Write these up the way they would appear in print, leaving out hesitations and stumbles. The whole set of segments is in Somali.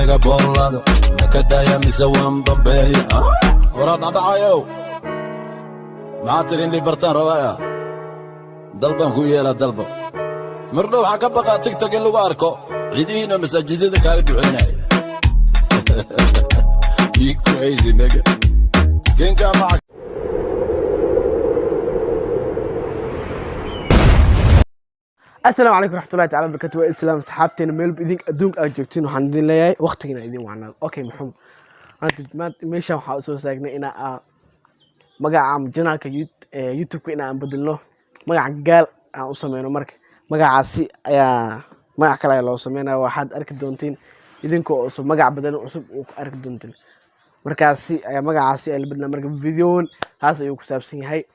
istaaga boolada maka daaya mise waan bambeeya waraad dhacdhacayow maxaa tiri in lii bartaan rabaaya dalbaan ku yeela dalba mardhow waxaan ka baqaa tigtag in lagu arko ciidihiina masaajidada kaaga ducaynaya you crazy nigga kinkaa maca السلام عليكم ورحمة الله تعالى وبركاته والسلام صحابتنا ميل بدين أدونك أجوتين وحن دين لياي وقتنا يدين وعنا أوكي محمد أنت ما ماشي وحاسو ساكنة إنا مجا عم جناك يوتيوب كنا عم بدلنا مجا عجال أوسمينه مرك مجا عسي يا مجا كلا لو سمينا واحد أركض دونتين يدين كوسو مجا بدلنا أسب أركض دونتين مرك عسي يا مجا عسي اللي بدنا مرك فيديو هذا يوكسب سين هاي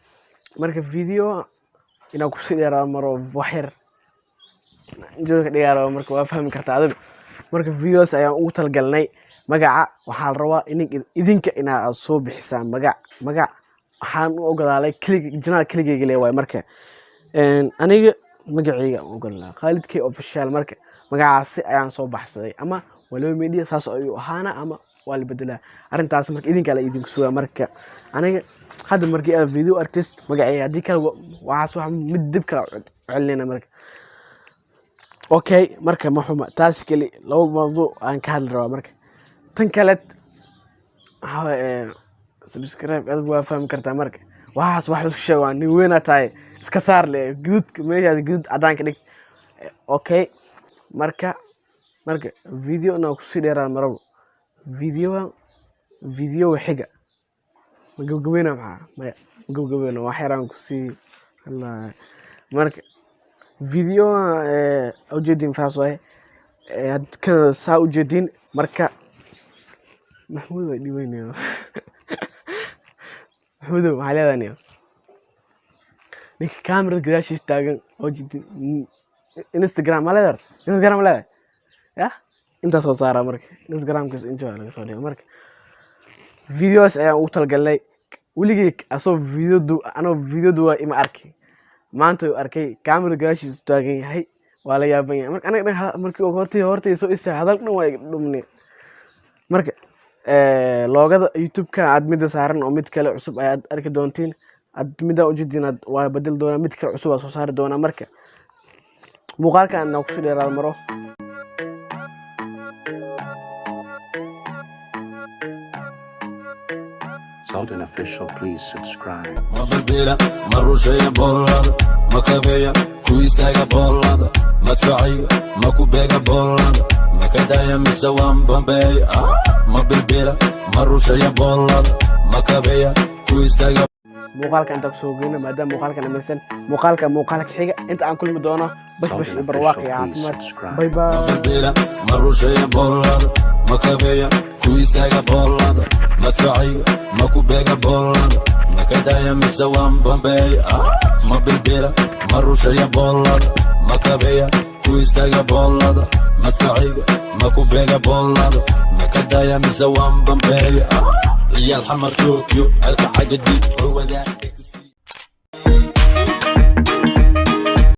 مرك فيديو إنا كوسي يرى مرة وحير جوك ديارو marka waa fahmi kartaa adiga marka videos ayaan ugu talgalnay magaca waxa la rabaa idinka inaad soo bixisaan magac waxaan u ogolaalay janaal kaligeega leeyahay marka aniga magacayga aan ogolaa Khalid K official marka magacaasi ayaan soo baxsaday ama walaal media saas ayuu ahaana ama waa la bedelaa arintaas marka idinka la idinku suga marka aniga hadda markii aan video artist magacayga hadii kale waxa wax mid dib kala celinayna marka اوكي marka maxuma taas kali laba mawduuc aan ka hadli rabaa marka tan kale subscribe aad waa fahmi kartaa marka waxaas wax isku sheego aan weena tahay iska saar le guud meesha guud adaan ka dhig okay marka video na ku sii dheeraan marabo video xiga magabgabeena maxaa magabgabeena wax yaraan ku sii Allah marka فيديو أوجدين فاسوي كان سأوجدين مركا محمود اللي وينه محمود على ذنيه نيك كاميرا قداش يشتاقن أوجدين إنستغرام على إنستغرام على يا أنت صار مرك إنستغرام كيس إنجوا على صار مرك فيديوز أنا أوصل قال لي وليك أصور فيديو دو إما أركي maanta uu arkay camera gaashiis taagan yahay waa la yaaban yahay marka anaga markii hortay soo isay hadalna way dhumnay marka loogada youtube-ka aad mid saaran oo mid kale cusub ay arki doontiin aad mid u jeedinaad waa bedel doona mid kale cusub soo saari doona marka muuqaalka aan ku soo dheeraad maro Sultan Official, please subscribe. مبدلا مروشية بولادة مكابية كويستاقة بولادة مدفعية مكوبيقة بولادة مكدايا مسوان بمبي مبدلا مروشية بولادة مكابية كويستاقة muuqaalka inta soo geeyna maadaama muuqaalka namaysan muuqaalka xiga inta aan kulmi doono bash barwaaqi caafimaad bye bye مبدلا مروشية بولادة مكابية كويستاقة بولادة مدفعية مكوبيقة بولادة مكدايا مسوان بمبي مبدلا مروشية بولادة مكابية كويستاقة بولادة مدفعية مكوبيقة بولادة مكدايا مسوان بمبي يا الحمر طوكيو القى حاجة دي هو ذاك